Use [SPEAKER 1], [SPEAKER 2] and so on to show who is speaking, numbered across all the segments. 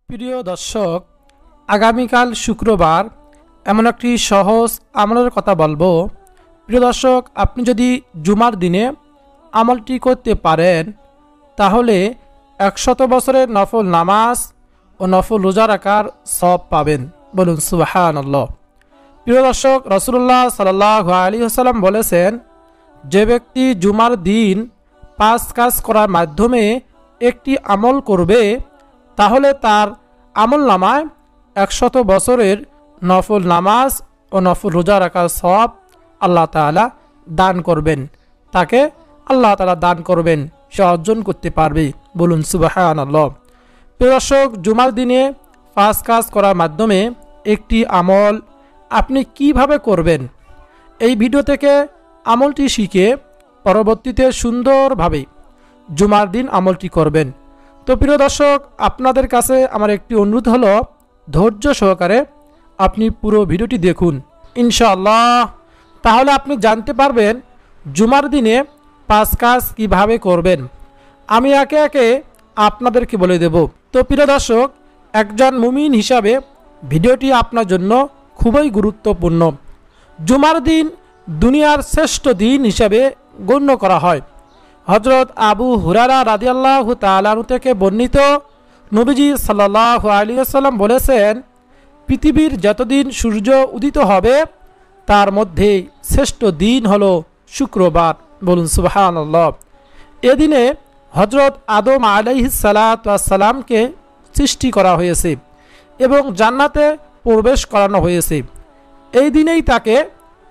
[SPEAKER 1] প্রিয় দর্শক, আগামীকাল শুক্রবার এমন একটি সহজ আমলের কথা বলবো। প্রিয় দর্শক, আপনি যদি জুমার দিনে আমলটি করতে পারেন তাহলে 100 বছরের নফল নামাজ ও নফল রোজা রাখার সওয়াব পাবেন। বলুন সুবহানাল্লাহ। প্রিয় দর্শক, রাসূলুল্লাহ সাল্লাল্লাহু আলাইহি ওয়াসাল্লাম বলেছেন, যে ব্যক্তি জুমার দিন 5 কাজ করার মাধ্যমে একটি আমল করবে তাহলে তার আমল নামায় 100 বছরের নফল নামাজ ও নফল রোজা রাখার সওয়াব আল্লাহ তাআলা দান করবেন। তাকে আল্লাহ তাআলা দান করবেন, সে অর্জন করতে পারবে। বলুন সুবহানাল্লাহ। প্রিয় দর্শক, জুমার দিনে 5 কাজ করার মাধ্যমে একটি আমল আপনি কিভাবে করবেন, এই ভিডিও থেকে আমলটি শিখে পরবর্তীতে সুন্দরভাবে জুমার দিন আমলটি করবেন। তো প্রিয় দর্শক, আপনাদের কাছে আমার একটি অনুরোধ হলো, ধৈর্য সহকারে আপনি পুরো ভিডিওটি দেখুন ইনশাআল্লাহ। তাহলে আপনি জানতে পারবেন জুমার দিনে 5 কাজ কিভাবে করবেন। আমি একে একে আপনাদেরকে বলে দেব। তো প্রিয় দর্শক, একজন মুমিন হিসাবে ভিডিওটি আপনার জন্য খুবই গুরুত্বপূর্ণ। জুমার দিন দুনিয়ার শ্রেষ্ঠ দিন হিসাবে গণ্য করা হয়। হযরত আবু হুরায়রা রাদিয়াল্লাহু তাআলা আনহু থেকে বর্ণিত, নবীজি সাল্লাল্লাহু আলাইহি ওয়াসাল্লাম বলেছেন, পৃথিবীর যতদিন সূর্য উদিত হবে তার মধ্যে শ্রেষ্ঠ দিন হলো শুক্রবার। বলুন সুবহানাল্লাহ। এদিনে হযরত আদম আলাইহিস সালাতু ওয়াস সালামকে সৃষ্টি করা হয়েছে এবং জান্নাতে প্রবেশ করানো হয়েছে। এই দিনেই তাকে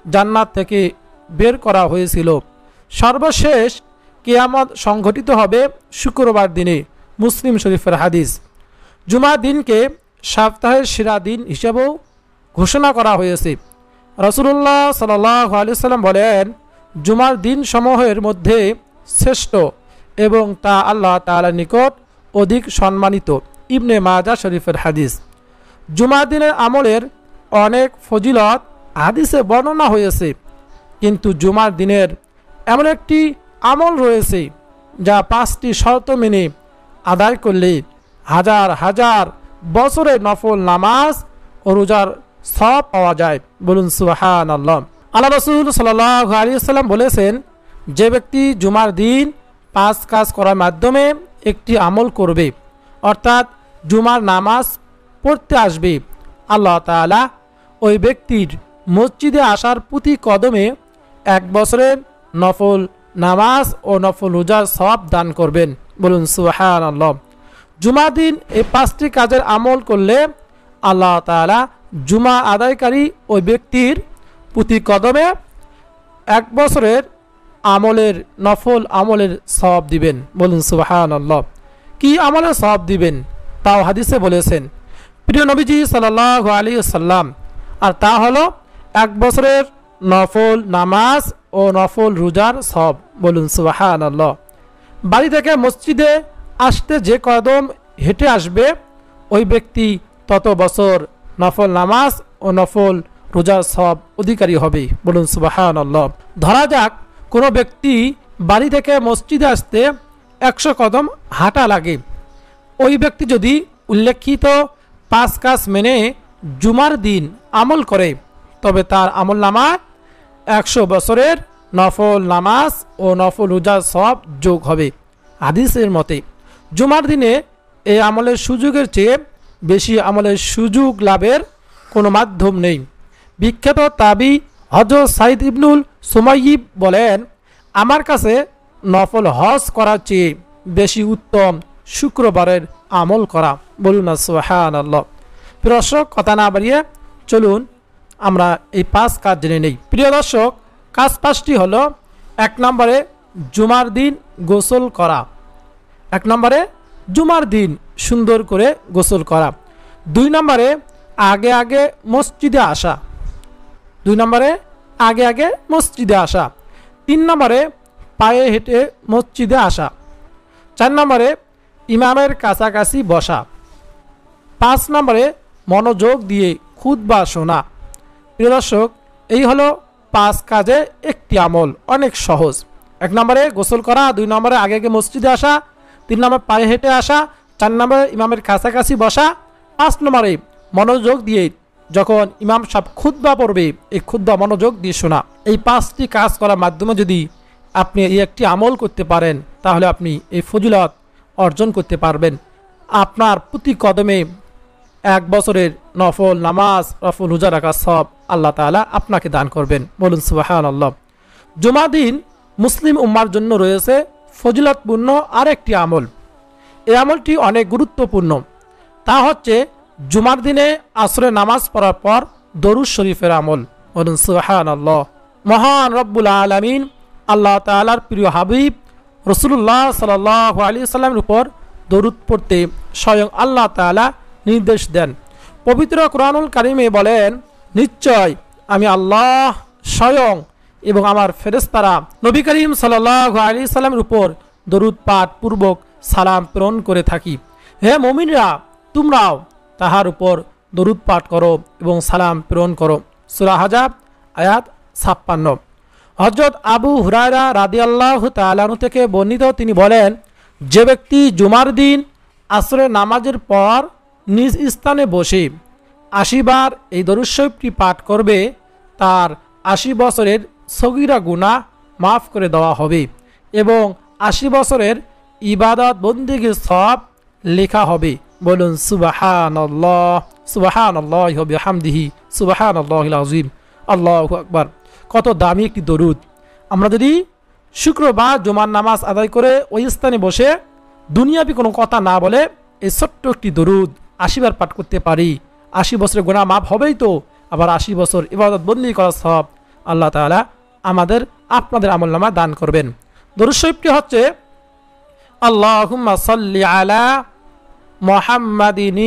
[SPEAKER 1] জান্নাত থেকে বের করা হয়েছিল। সর্বশেষ কিয়ামত সংঘটিত হবে শুক্রবার দিনে। মুসলিম শরীফের হাদিস। জুমার দিনকে সপ্তাহের সেরা দিন হিসেবেও ঘোষণা করা হয়েছে। রাসূলুল্লাহ সাল্লাল্লাহু আলাইহি ওয়াসাল্লাম বলেন, জুমার দিন সমূহের মধ্যে শ্রেষ্ঠ এবং তা আল্লাহ তাআলার নিকট অধিক সম্মানিত। ইবনে মাজাহ শরীফের হাদিস। জুমার দিনের আমলের অনেক ফজিলত হাদিসে বর্ণনা হয়েছে, কিন্তু জুমার দিনের এমন একটি আমল রয়েছে যা 5টি শর্ত মেনে আদায় করলে হাজার হাজার বছরের নফল নামাজ ও রোজার সওয়াব পাওয়া যায়। বলুন সুবহানাল্লাহ। আল্লাহ রাসূল সাল্লাল্লাহু আলাইহি ওয়াসাল্লাম বলেছেন, যে ব্যক্তি জুমার দিন 5 কাজ করার মাধ্যমে একটি আমল করবে, অর্থাৎ জুমার নামাজ পড়তে আসবে, আল্লাহ তাআলা ওই ব্যক্তির মসজিদে আসার প্রতি কদমে 1 বছরের নফল নামাজ ও নফল রোজার সওয়াব দান করবেন। বলুন সুবহানাল্লাহ। জুমার দিন এই 5টি কাজের আমল করলে আল্লাহ তাআলা জুমা আদায়কারী ওই ব্যক্তির প্রতি কদমে 1 বছরের আমলের নফল আমলের সওয়াব দিবেন। বলুন সুবহানাল্লাহ। কি আমলের সওয়াব দিবেন তাও হাদিসে বলেছেন প্রিয় নবীজি সাল্লাল্লাহু আলাইহি ওয়াসাল্লাম, আর তা হলো 1 বছরের নফল নামাজ ও নফল রোজার সওয়াব। বলুন সুবহানাল্লাহ। বাড়ি থেকে মসজিদে আসতে যে কদম হেঁটে আসবে ওই ব্যক্তি তত বছর নফল নামাজ ও নফল রোজার সওয়াব অধিকারী হবে। বলুন সুবহানাল্লাহ। ধরা যাক কোনো ব্যক্তি বাড়ি থেকে মসজিদে আসতে 100 কদম হাঁটা লাগে। ওই ব্যক্তি যদি উল্লেখিত 5 কাজ মেনে জুমার দিন আমল করে তবে তার আমল নামায় 100 বছরের নফল নামাজ ও নফল রোজার সওয়াব যোগ হবে। হাদিসের মতে জুমার দিনে এই আমলের সুযোগের চেয়ে বেশি আমলের সুযোগ লাভের কোনো মাধ্যম নেই। বিখ্যাত তাবি হযরত সাইদ ইবনুল সুমাইয়িব বলেন, আমার কাছে নফল হজ করার চেয়ে বেশি উত্তম শুক্রবারের আমল করা। বলুন সুবহানাল্লাহ। প্রিয় দর্শক, কথা না বাড়িয়ে চলুন আমরা এই 5 কাজ জেনে নেই। প্রিয় দর্শক, কাজ 5টি হলো, 1 নম্বরে জুমার দিন গোসল করা। 1 নম্বরে জুমার দিন সুন্দর করে গোসল করা। 2 নম্বরে আগে আগে মসজিদে আসা। 2 নম্বরে আগে আগে মসজিদে আসা। 3 নম্বরে পায়ে হেঁটে মসজিদে আসা। 4 নম্বরে ইমামের কাছাকাছি বসা। 5 নম্বরে মনোযোগ দিয়ে খুতবা শোনা। প্রিয় দর্শক, এই হলো 5 কাজে একটি আমল, অনেক সহজ। 1 নম্বরে গোসল করা, 2 নম্বরে আগে আগে মসজিদে আসা, 3 নম্বরে পায়ে হেঁটে আসা, 4 নম্বরে ইমামের কাছাকাছি বসা, 5 নম্বরে মনোযোগ দিয়ে যখন ইমাম সাহেব খুতবা পড়বে এই খুতবা মনোযোগ দিয়ে শোনা। এই 5টি কাজ করার মাধ্যমে যদি আপনি এই একটি আমল করতে পারেন তাহলে আপনি এই ফজিলত অর্জন করতে পারবেন। আপনার প্রতি কদমে 1 বছরের নফল নামাজ নফল রোজা রাখার সব আল্লাহ তাআলা আপনাকে দান করবেন। বলুন সুবহানাল্লাহ। জুমার দিন মুসলিম উম্মার জন্য রয়েছে ফজিলতপূর্ণ আরেকটি আমল। এই আমলটি অনেক গুরুত্বপূর্ণ। তা হচ্ছে জুমার দিনে আসরের নামাজ পড়ার পর দরুদ শরীফের আমল। বলুন সুবহানাল্লাহ। মহান রব্বুল আলামিন আল্লাহ তাআলার প্রিয় হাবিব রাসূলুল্লাহ সাল্লাল্লাহু আলাইহি সাল্লামের উপর দরুদ পড়তে স্বয়ং আল্লাহ তাআলা নির্দেশ দেন। পবিত্র কোরআনুল কারিমে বলেন, নিশ্চয় আমি আল্লাহ স্বয়ং এবং আমার ফেরেশতারা নবী করিম সাল্লাল্লাহু আলাইহি সাল্লামের উপর দরুদ পাঠ পূর্বক সালাম প্রেরণ করে থাকি। হে মুমিনরা, তোমরাও তাহার উপর দরুদ পাঠ করো এবং সালাম প্রেরণ করো। সূরা আহজাব আয়াত 56। হযরত আবু হুরায়রা রাদিয়াল্লাহু তাআলা আনহু থেকে বর্ণিত, তিনি বলেন, যে ব্যক্তি জুমার দিন আসরের নামাজের পর নিজ স্থানে বসে 80 বার এই দরুদ শরীফটি পাঠ করবে তার 80 বছরের সগীরা গুনাহ মাফ করে দেওয়া হবে এবং 80 বছরের ইবাদত বন্দেগীর সওয়াব লেখা হবে। বলুন সুবহানাল্লাহ। সুবহানাল্লাহি ওয়া বিহামদিহি সুবহানাল্লাহিল আযীম। আল্লাহু আকবার। কত দামি একটি দরুদ। আমরা যদি শুক্রবার জুমার নামাজ আদায় করে ওই স্থানে বসে দুনিয়াবি কোনো কথা না বলে এই ছোট্ট একটি দরুদ 80 বার পাঠ করতে পারি, 80 বছরের গুনাহ মাফ হবেই তো, আবার 80 বছর ইবাদত বন্দেগী করার সওয়াব আল্লাহ তাআলা আমাদের আপনাদের আমলনামা দান করবেন। দরুদ শরীফটি হচ্ছে, আল্লাহুম্মা সাল্লি আলা মুহাম্মাদিন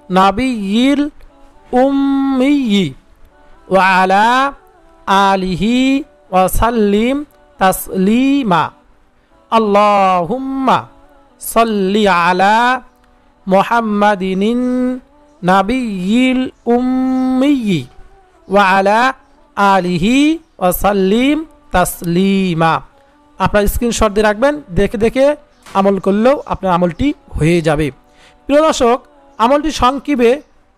[SPEAKER 1] নাবিয়্যিল উম্মিয়্যি ওয়া আলা আলিহি ওয়া সাল্লিম তাসলিমা। আল্লাহুম্মা সাল্লি আলা মুহাম্মাদিন নাবিয়্যিল উম্মিয়্যি ওয়া আলা আলিহি ওয়া সাল্লিম তাসলিমা। আপনার স্ক্রিনশট দিয়ে রাখবেন, দেখে দেখে আমল করলেও আপনার আমলটি হয়ে যাবে। প্রিয় দর্শক, আমলটি সংক্ষেপে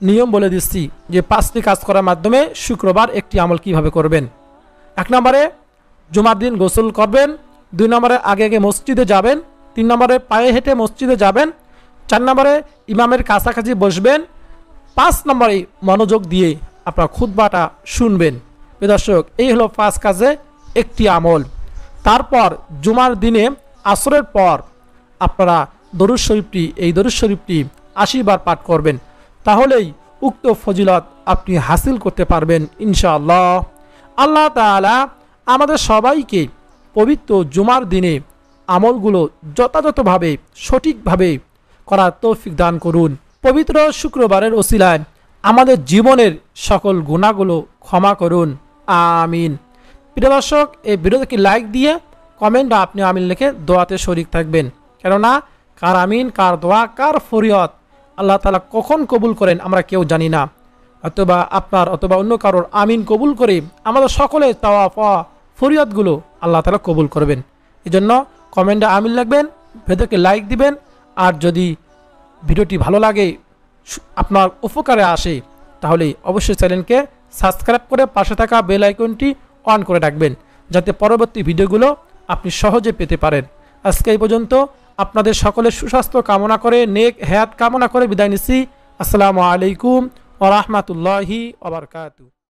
[SPEAKER 1] নিয়ম বলে দিচ্ছি যে 5টি কাজ করার মাধ্যমে শুক্রবার একটি আমল কিভাবে করবেন। 1 নম্বরে জুমার দিন গোসল করবেন। 2 নম্বরে আগে আগে মসজিদে যাবেন। 3 নম্বরে পায়ে হেঁটে মসজিদে যাবেন। 4 নম্বরে ইমামের কাছাকাছি বসবেন। 5 নম্বরে মনোযোগ দিয়ে আপনার খুতবাটা শুনবেন। প্রিয় দর্শক, এই হলো 5 কাজে একটি আমল। তারপর জুমার দিনে আসরের পর আপনারা দরুদ শরীফটি এই দরুদ শরীফটি 80 বার পাঠ করবেন, তাহলেই উক্ত ফজিলত আপনি হাসিল করতে পারবেন ইনশাআল্লাহ। আল্লাহ তাআলা আমাদের সবাইকে পবিত্র জুমার দিনে আমলগুলো যথাযথভাবে সঠিকভাবে করার তৌফিক দান করুন। পবিত্র শুক্রবারের ওসিলায় আমাদের জীবনের সকল গুনাহগুলো ক্ষমা করুন, আমিন। প্রিয় দর্শক, এই ভিডিওকে লাইক দিয়ে কমেন্টে আপনি আমিন লিখে দোয়াতে শরীক থাকবেন। কেননা কার আমিন, কার দোয়া, কার ফরিয়াদ আল্লাহ তাআলা কখন কবুল করেন আমরা কেউ জানি না। অথবা আপনার অথবা অন্য কারোর আমিন কবুল করে আমাদের সকলের তাওয়া পাওয়া ফরিয়াদগুলো আল্লাহ তাআলা কবুল করবেন। এজন্য কমেন্টে আমিন লিখবেন, ভিডিওকে লাইক দিবেন। আর যদি ভিডিওটি ভালো লাগে, আপনার উপকারে আসে, তাহলে অবশ্যই চ্যানেলকে সাবস্ক্রাইব করে পাশে থাকা বেল আইকনটি অন করে রাখবেন, যাতে পরবর্তী ভিডিওগুলো আপনি সহজে পেতে পারেন। আজকে এই পর্যন্ত। আপনাদের সকলের সুস্বাস্থ্য কামনা করে, নেক হায়াত কামনা করে বিদায় নিচ্ছি। আসসালামু আলাইকুম ওয়া রাহমাতুল্লাহি ওয়া বারাকাতুহু।